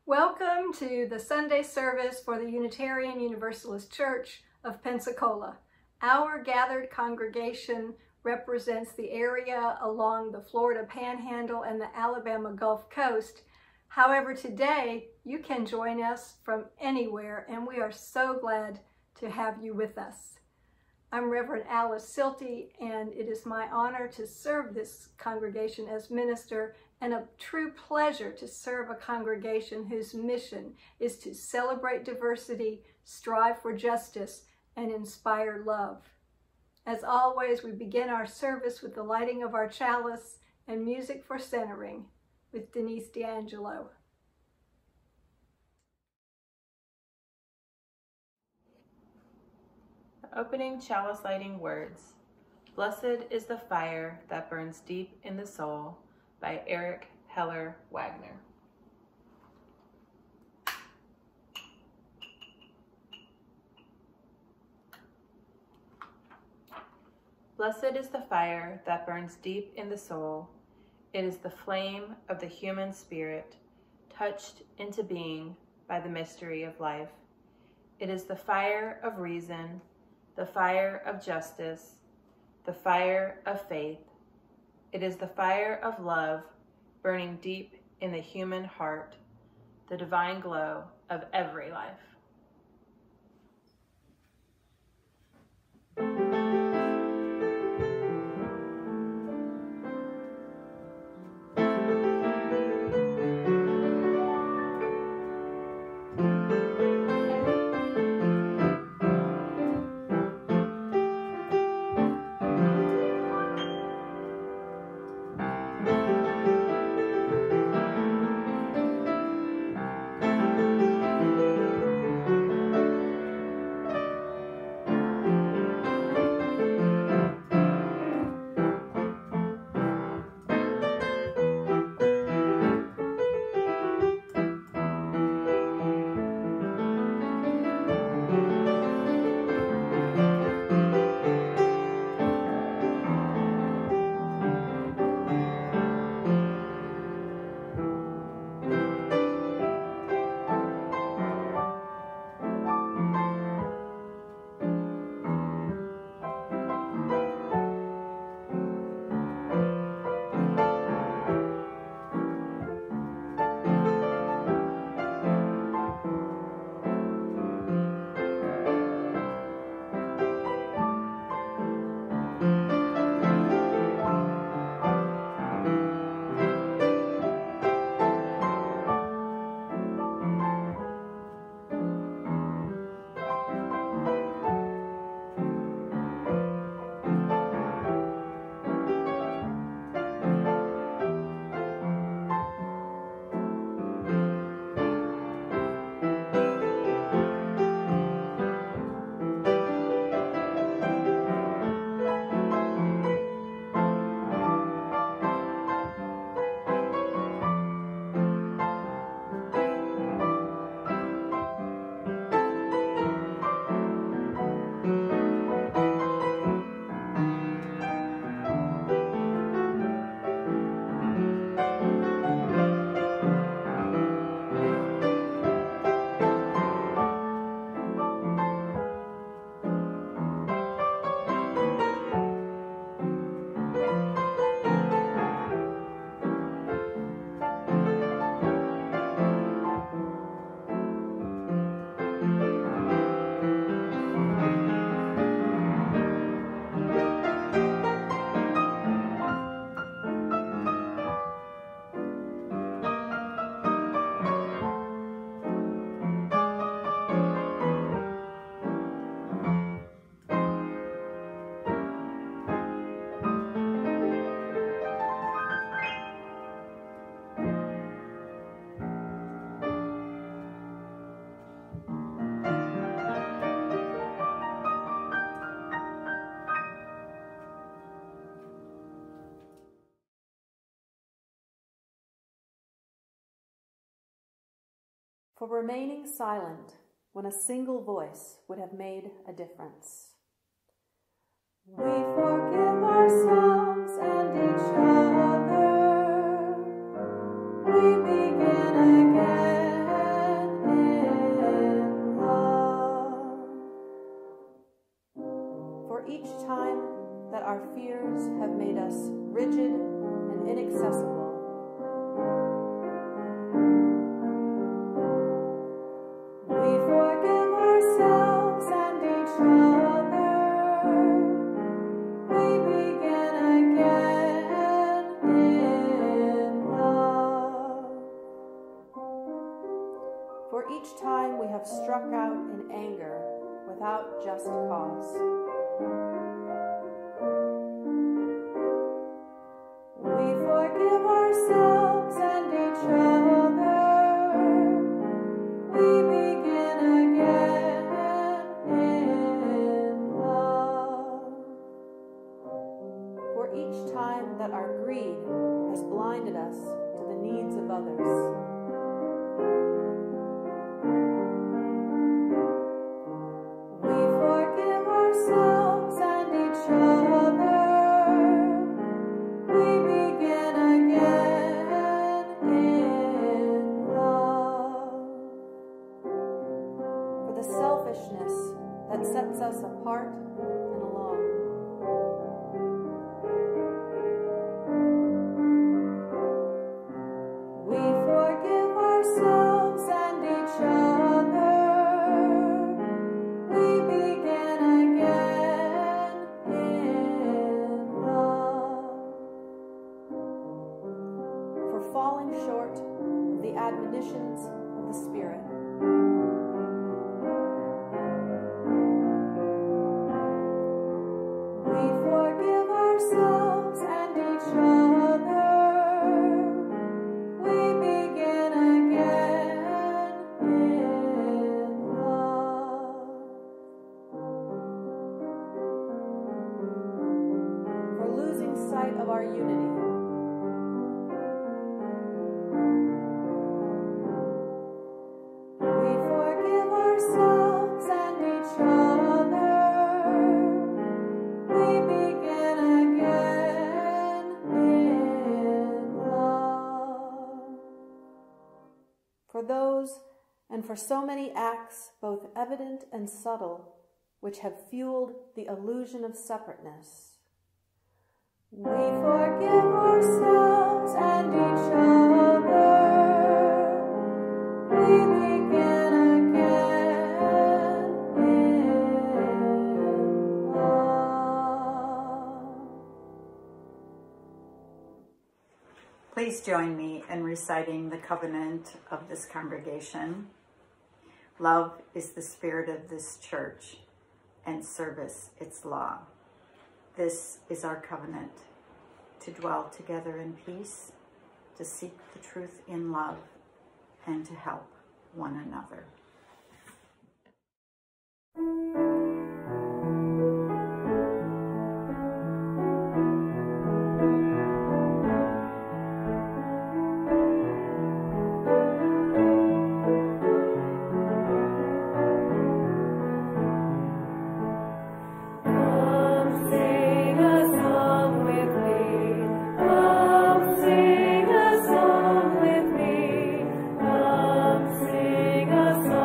Welcome to the Sunday service for the Unitarian Universalist Church of Pensacola. Our gathered congregation represents the area along the Florida Panhandle and the Alabama Gulf Coast. However, today you can join us from anywhere, and we are so glad to have you with us. I'm Reverend Syltie, and it is my honor to serve this congregation as minister, and a true pleasure to serve a congregation whose mission is to celebrate diversity, strive for justice, and inspire love. As always, we begin our service with the lighting of our chalice and music for centering with Denise D'Angelo. Opening chalice lighting words. Blessed is the fire that burns deep in the soul, by Eric Heller Wagner. Blessed is the fire that burns deep in the soul. It is the flame of the human spirit, touched into being by the mystery of life. It is the fire of reason, the fire of justice, the fire of faith. It is the fire of love burning deep in the human heart, the divine glow of every life. For remaining silent when a single voice would have made a difference. We forgive ourselves and each other. We begin again. have made us rigid and inaccessible. We forgive ourselves and each other. We begin again in love. For each time we have struck out in anger without just cause. We forgive ourselves and each other. We begin again in love. For each time that our greed has blinded us to the needs of others. We forgive ourselves and each other. We begin again in love. For the selfishness that sets us apart and alone. We forgive ourselves and each other. We begin again in love. For falling short of the admonitions of the Spirit. We forgive ourselves and each other. We begin again in love. For losing sight of our unity. We forgive ourselves and each other. We begin again in love. For those and for so many acts, both evident and subtle, which have fueled the illusion of separateness. We forgive ourselves and each other. We begin again in love. Please join me in reciting the covenant of this congregation. Love is the spirit of this church, and service its law. This is our covenant, to dwell together in peace, to seek the truth in love, and to help one another. Sing a song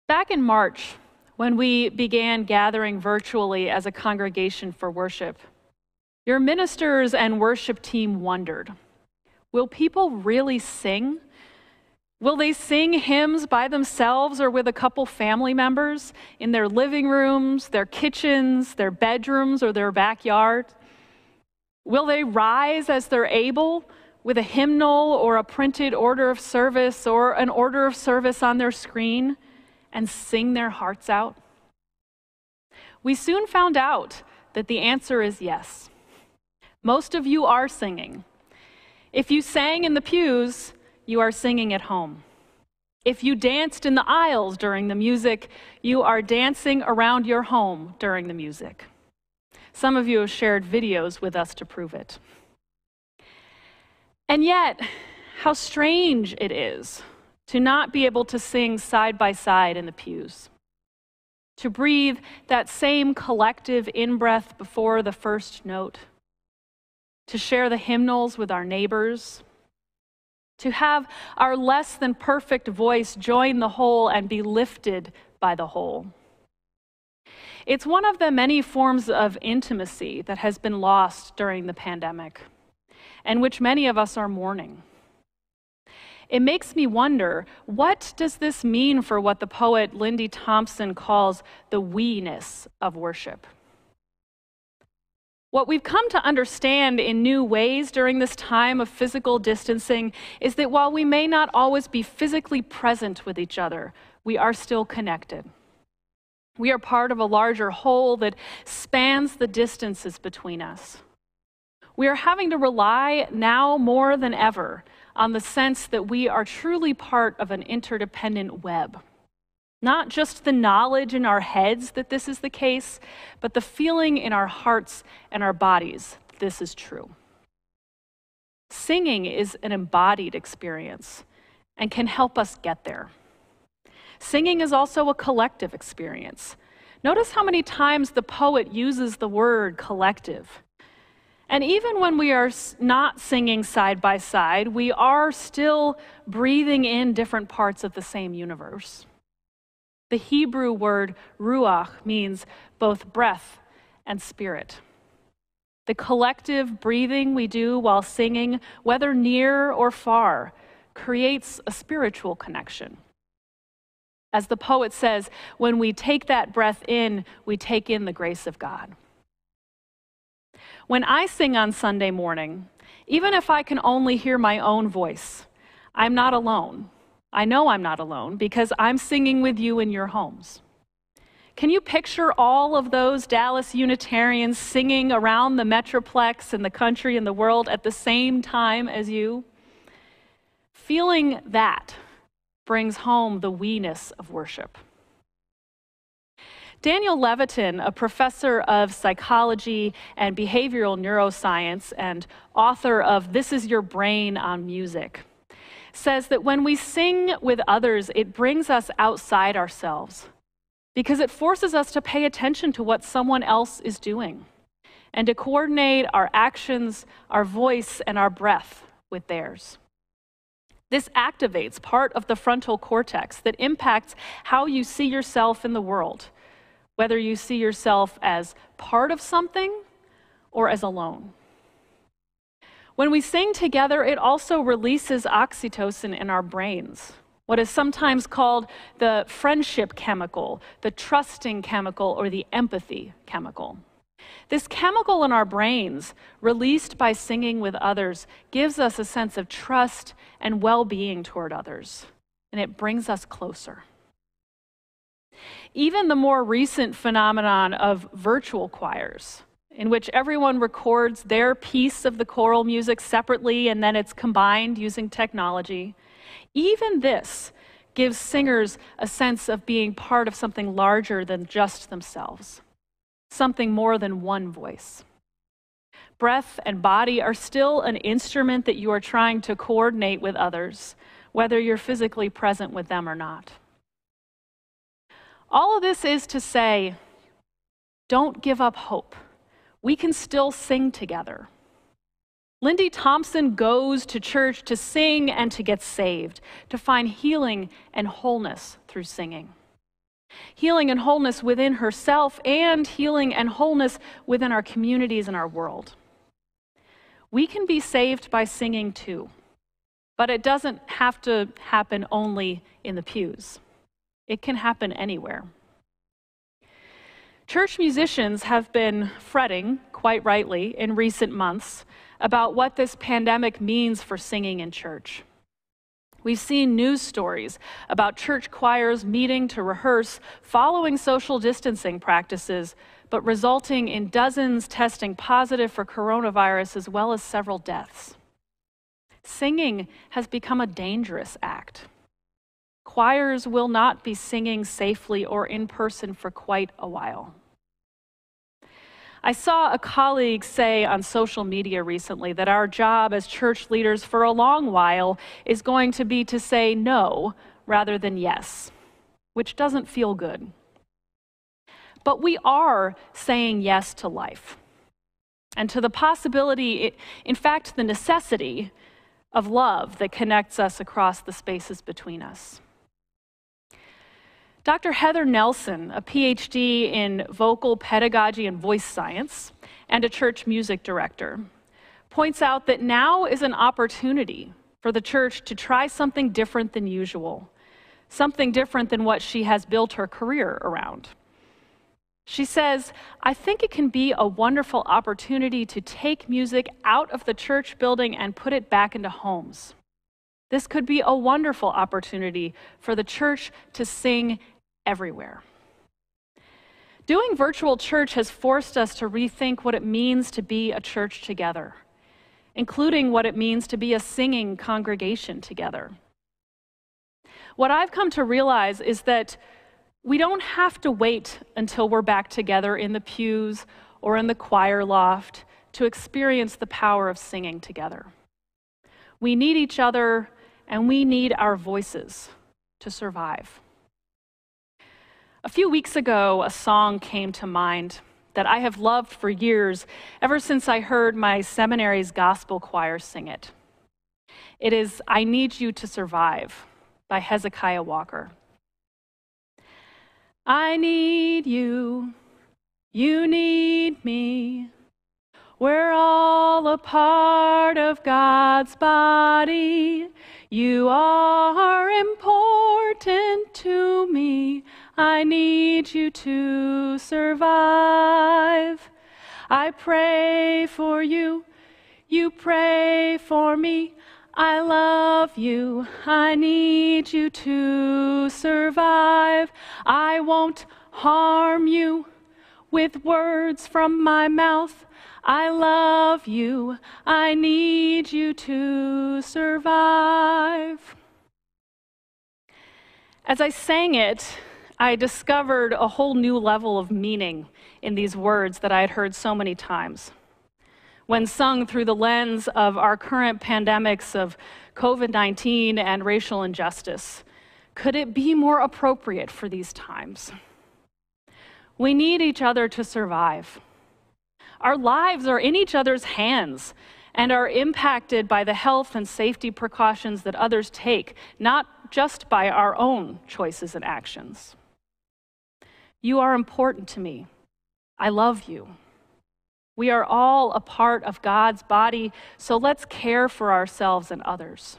Back in March, when we began gathering virtually as a congregation for worship, your ministers and worship team wondered, will people really sing? Will they sing hymns by themselves or with a couple family members in their living rooms, their kitchens, their bedrooms, or their backyard? Will they rise as they're able with a hymnal or a printed order of service or an order of service on their screen and sing their hearts out? We soon found out that the answer is yes. Most of you are singing. If you sang in the pews, you are singing at home. If you danced in the aisles during the music, you are dancing around your home during the music. Some of you have shared videos with us to prove it. And yet, how strange it is to not be able to sing side by side in the pews, to breathe that same collective in-breath before the first note, to share the hymnals with our neighbors, to have our less than perfect voice join the whole and be lifted by the whole. It's one of the many forms of intimacy that has been lost during the pandemic, and which many of us are mourning. It makes me wonder, what does this mean for what the poet Lindy Thompson calls the we-ness of worship? What we've come to understand in new ways during this time of physical distancing is that while we may not always be physically present with each other, we are still connected. We are part of a larger whole that spans the distances between us. We are having to rely now more than ever on the sense that we are truly part of an interdependent web. Not just the knowledge in our heads that this is the case, but the feeling in our hearts and our bodies that this is true. Singing is an embodied experience and can help us get there. Singing is also a collective experience. Notice how many times the poet uses the word collective. And even when we are not singing side by side, we are still breathing in different parts of the same universe. The Hebrew word ruach means both breath and spirit. The collective breathing we do while singing, whether near or far, creates a spiritual connection. As the poet says, when we take that breath in, we take in the grace of God. When I sing on Sunday morning, even if I can only hear my own voice, I'm not alone. I know I'm not alone because I'm singing with you in your homes. Can you picture all of those Dallas Unitarians singing around the Metroplex and the country and the world at the same time as you? Feeling that brings home the we-ness of worship. Daniel Levitin, a professor of psychology and behavioral neuroscience and author of This Is Your Brain on Music, says that when we sing with others, it brings us outside ourselves because it forces us to pay attention to what someone else is doing and to coordinate our actions, our voice, and our breath with theirs. This activates part of the frontal cortex that impacts how you see yourself in the world, whether you see yourself as part of something or as alone. When we sing together, it also releases oxytocin in our brains, what is sometimes called the friendship chemical, the trusting chemical, or the empathy chemical. This chemical in our brains, released by singing with others, gives us a sense of trust and well-being toward others, and it brings us closer. Even the more recent phenomenon of virtual choirs, in which everyone records their piece of the choral music separately and then it's combined using technology, even this gives singers a sense of being part of something larger than just themselves, something more than one voice. Breath and body are still an instrument that you are trying to coordinate with others, whether you're physically present with them or not. All of this is to say, don't give up hope. We can still sing together. Lindy Thompson goes to church to sing and to get saved, to find healing and wholeness through singing. healing and wholeness within herself, and healing and wholeness within our communities and our world. We can be saved by singing too, but it doesn't have to happen only in the pews. It can happen anywhere. Church musicians have been fretting, quite rightly, in recent months about what this pandemic means for singing in church. We've seen news stories about church choirs meeting to rehearse following social distancing practices, but resulting in dozens testing positive for coronavirus as well as several deaths. Singing has become a dangerous act. Choirs will not be singing safely or in person for quite a while. I saw a colleague say on social media recently that our job as church leaders for a long while is going to be to say no rather than yes, which doesn't feel good. But we are saying yes to life and to the possibility, in fact, the necessity of love that connects us across the spaces between us. Dr. Heather Nelson, a PhD in vocal pedagogy and voice science, and a church music director, points out that now is an opportunity for the church to try something different than usual, something different than what she has built her career around. She says, "I think it can be a wonderful opportunity to take music out of the church building and put it back into homes. This could be a wonderful opportunity for the church to sing everywhere." Doing virtual church has forced us to rethink what it means to be a church together, including what it means to be a singing congregation together. What I've come to realize is that we don't have to wait until we're back together in the pews or in the choir loft to experience the power of singing together. We need each other, and we need our voices to survive. A few weeks ago, a song came to mind that I have loved for years, ever since I heard my seminary's gospel choir sing it. It is "I Need You to Survive" by Hezekiah Walker. I need you, you need me. We're all a part of God's body. You are important to me. I need you to survive. I pray for you, you pray for me. I love you, I need you to survive. I won't harm you with words from my mouth. I love you, I need you to survive. As I sang it, I discovered a whole new level of meaning in these words that I had heard so many times. When sung through the lens of our current pandemics of COVID-19 and racial injustice, could it be more appropriate for these times? We need each other to survive. Our lives are in each other's hands and are impacted by the health and safety precautions that others take, not just by our own choices and actions. You are important to me. I love you. We are all a part of God's body, so let's care for ourselves and others.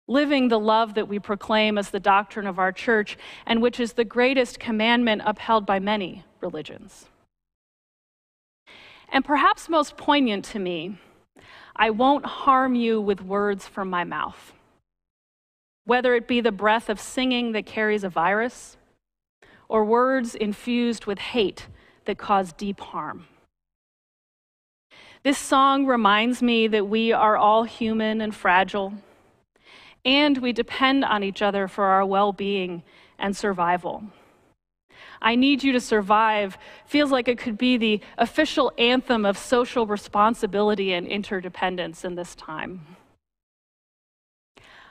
Living the love that we proclaim as the doctrine of our church, and which is the greatest commandment upheld by many religions. And perhaps most poignant to me, I won't harm you with words from my mouth. Whether it be the breath of singing that carries a virus, or words infused with hate that cause deep harm. This song reminds me that we are all human and fragile, and we depend on each other for our well-being and survival. I Need You to Survive feels like it could be the official anthem of social responsibility and interdependence in this time.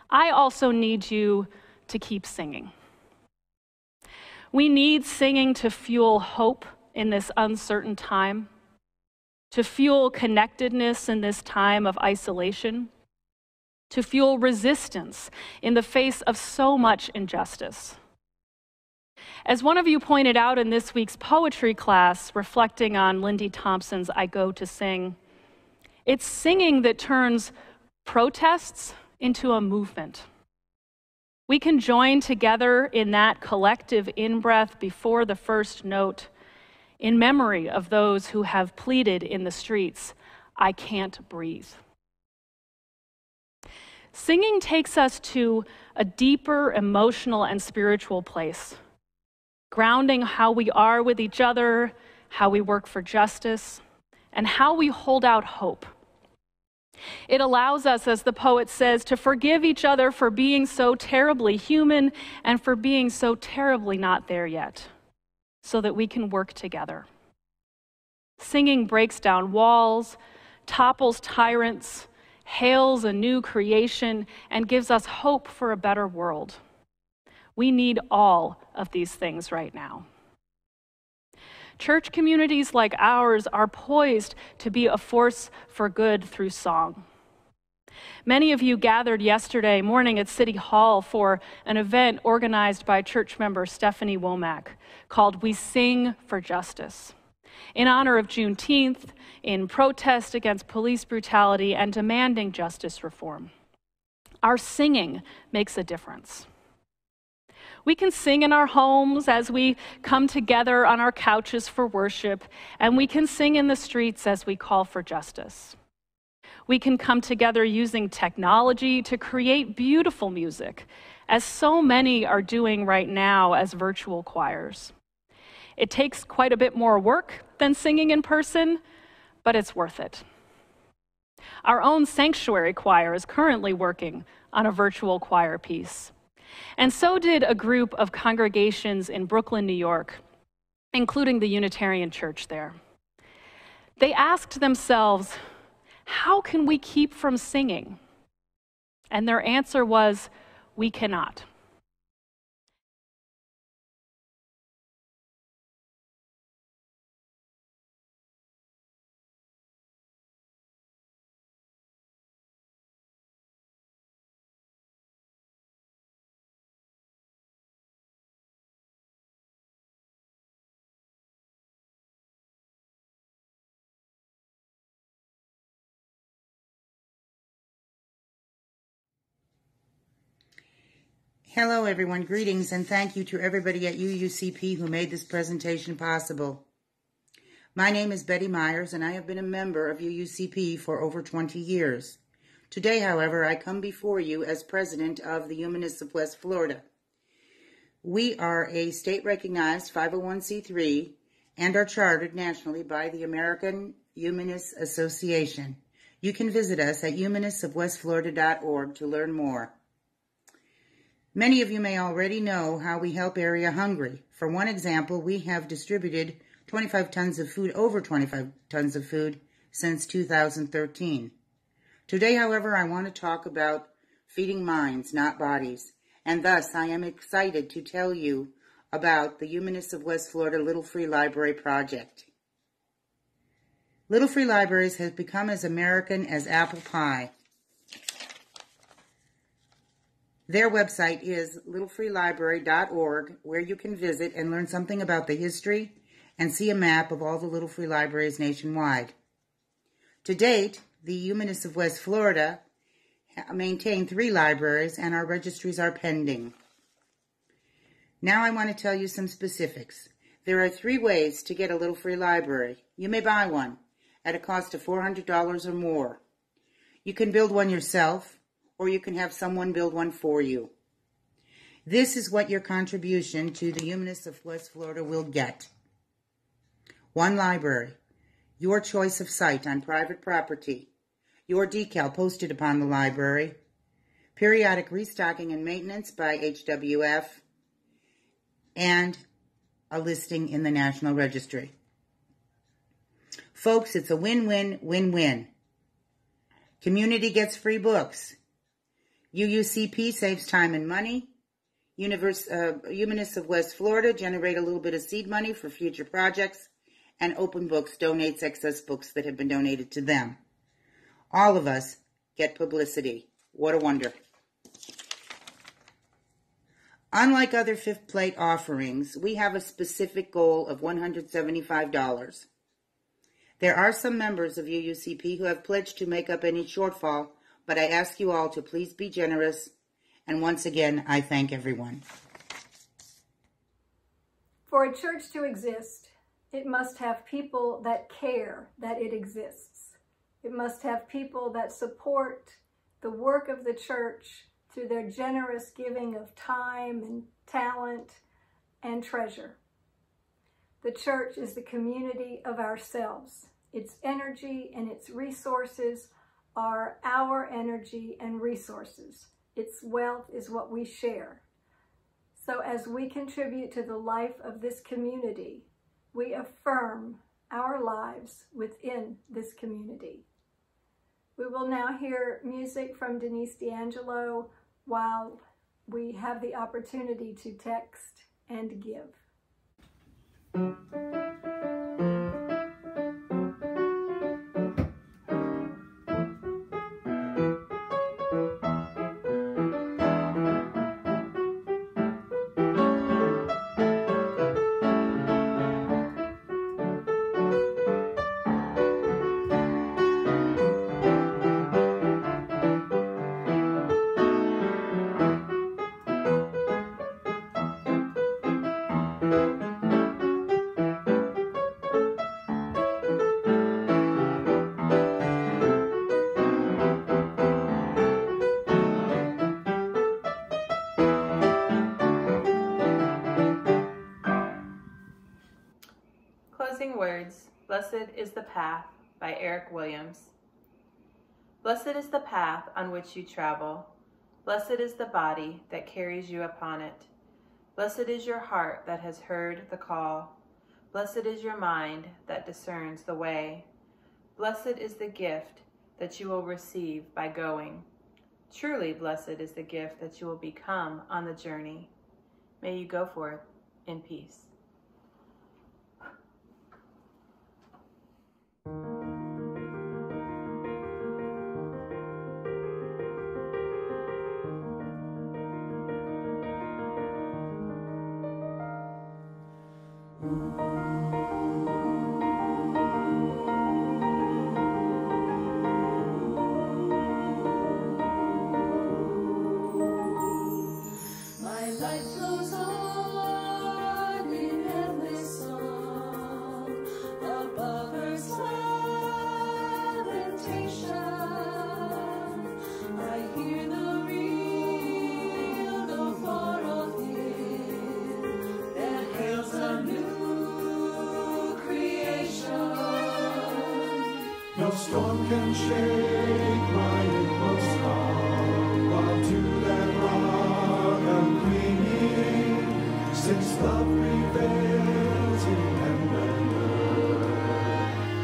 I also need you to keep singing. We need singing to fuel hope in this uncertain time, to fuel connectedness in this time of isolation, to fuel resistance in the face of so much injustice. As one of you pointed out in this week's poetry class, reflecting on Lindy Thompson's I Go to Sing, it's singing that turns protests into a movement. We can join together in that collective in-breath before the first note in memory of those who have pleaded in the streets, I can't breathe. Singing takes us to a deeper emotional and spiritual place, grounding how we are with each other, how we work for justice, and how we hold out hope. It allows us, as the poet says, to forgive each other for being so terribly human and for being so terribly not there yet, so that we can work together. Singing breaks down walls, topples tyrants, hails a new creation, and gives us hope for a better world. We need all of these things right now. Church communities like ours are poised to be a force for good through song. Many of you gathered yesterday morning at City Hall for an event organized by church member Stephanie Womack called We Sing for Justice, in honor of Juneteenth, in protest against police brutality and demanding justice reform. Our singing makes a difference. We can sing in our homes as we come together on our couches for worship, and we can sing in the streets as we call for justice. We can come together using technology to create beautiful music, as so many are doing right now as virtual choirs. It takes quite a bit more work than singing in person, but it's worth it. Our own sanctuary choir is currently working on a virtual choir piece. And so did a group of congregations in Brooklyn, New York, including the Unitarian Church there. They asked themselves, how can we keep from singing? And their answer was, we cannot. Hello everyone, greetings, and thank you to everybody at UUCP who made this presentation possible. My name is Betty Myers and I have been a member of UUCP for over 20 years. Today, however, I come before you as president of the Humanists of West Florida. We are a state-recognized 501c3 and are chartered nationally by the American Humanists Association. You can visit us at humanistofwestflorida.org to learn more. Many of you may already know how we help area hungry. For one example, we have distributed 25 tons of food, over 25 tons of food, since 2013. Today, however, I want to talk about feeding minds, not bodies, and thus I am excited to tell you about the Humanists of West Florida Little Free Library Project. Little Free Libraries has become as American as apple pie. Their website is littlefreelibrary.org, where you can visit and learn something about the history and see a map of all the Little Free Libraries nationwide. To date, the Humanists of West Florida maintain 3 libraries, and our registries are pending. Now I want to tell you some specifics. There are 3 ways to get a Little Free Library. You may buy one at a cost of $400 or more. You can build one yourself, or you can have someone build one for you. This is what your contribution to the Humanists of West Florida will get. 1 library, your choice of site on private property, your decal posted upon the library, periodic restocking and maintenance by HWF, and a listing in the National Registry. Folks, it's a win-win, win-win. Community gets free books. UUCP saves time and money. Humanists of West Florida generate a little bit of seed money for future projects. And Open Books donates excess books that have been donated to them. All of us get publicity. What a wonder. Unlike other fifth plate offerings, we have a specific goal of $175. There are some members of UUCP who have pledged to make up any shortfall, but I ask you all to please be generous, and once again, I thank everyone. For a church to exist, it must have people that care that it exists. It must have people that support the work of the church through their generous giving of time and talent and treasure. The church is the community of ourselves. Its energy and its resources are our energy and resources. Its wealth is what we share. So as we contribute to the life of this community, we affirm our lives within this community. We will now hear music from Denise D'Angelo while we have the opportunity to text and give. Closing words, Blessed is the Path by Eric Williams. Blessed is the path on which you travel. Blessed is the body that carries you upon it. Blessed is your heart that has heard the call. Blessed is your mind that discerns the way. Blessed is the gift that you will receive by going. Truly blessed is the gift that you will become on the journey. May you go forth in peace. No storm can shake my inmost heart, while to that rock I'm clinging, since love prevails in heaven and earth.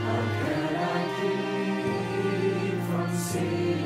How can I keep from singing?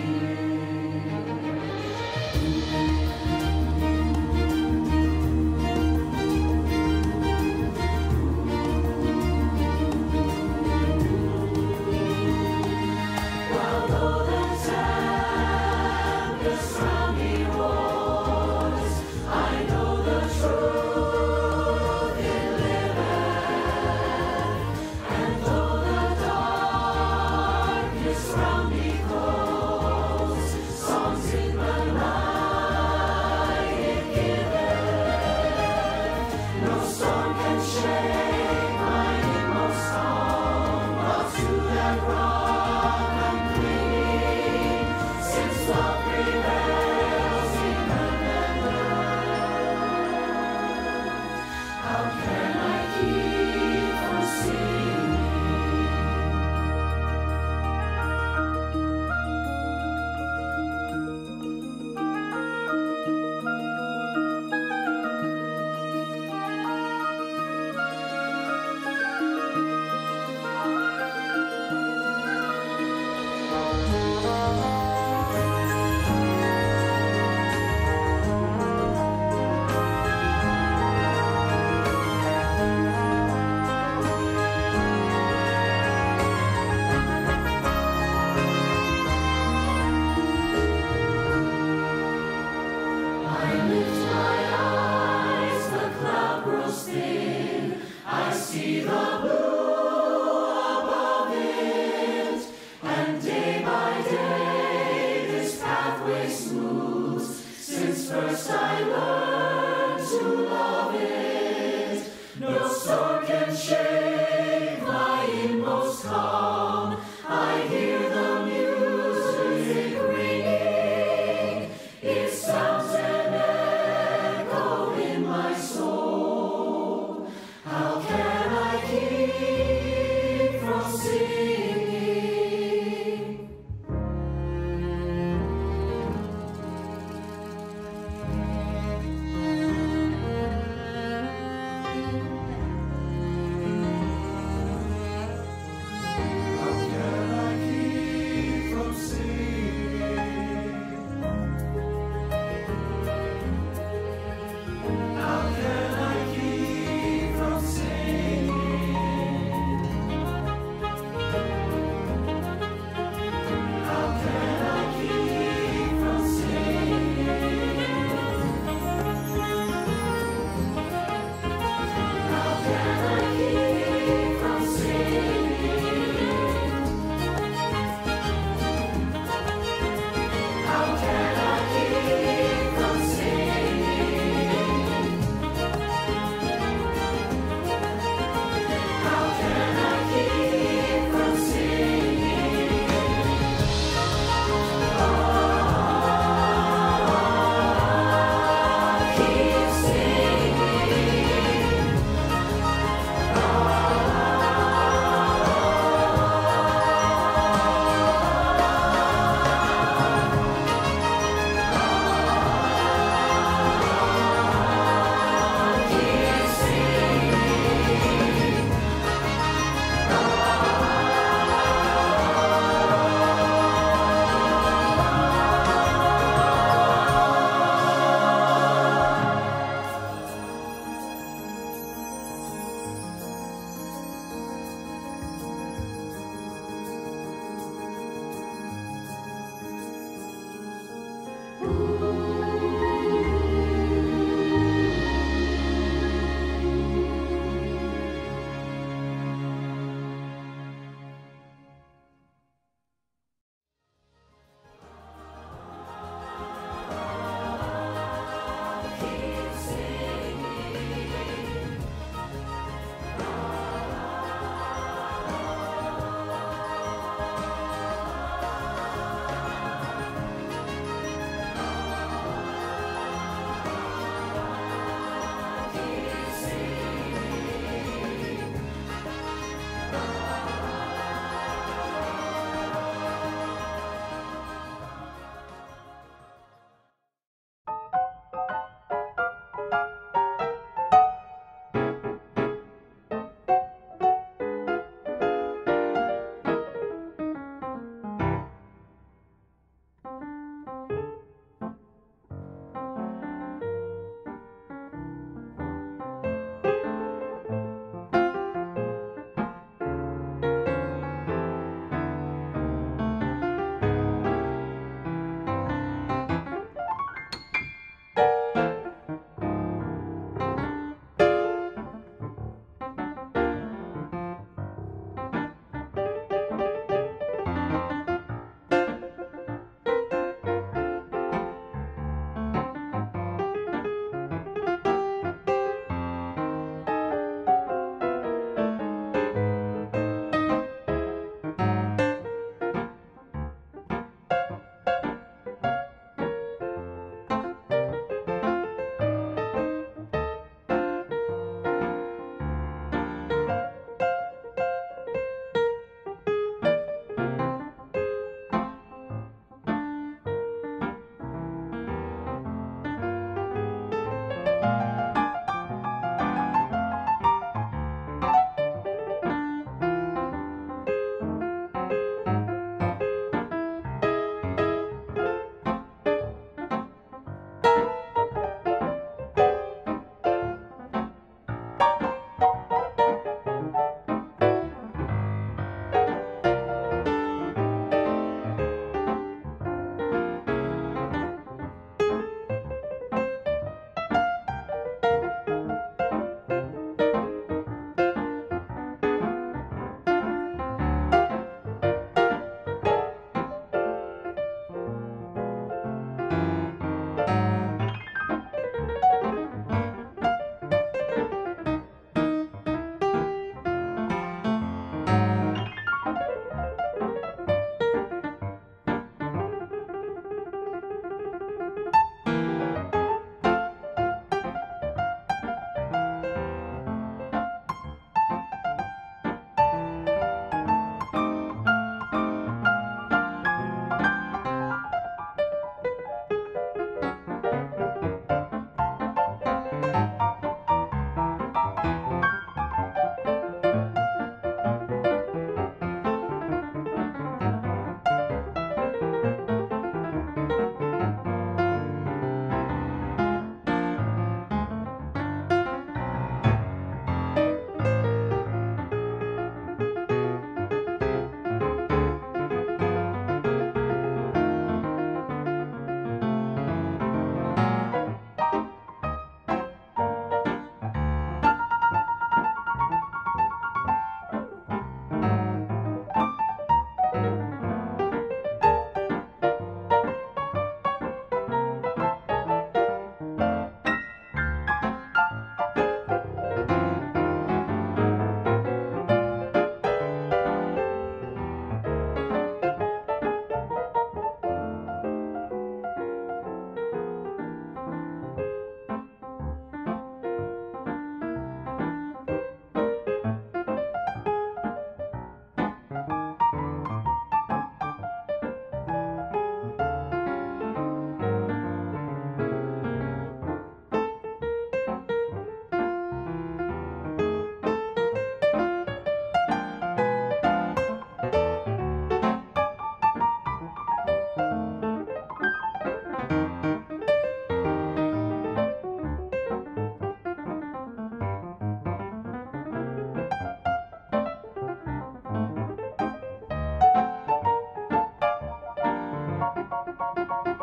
Thank you.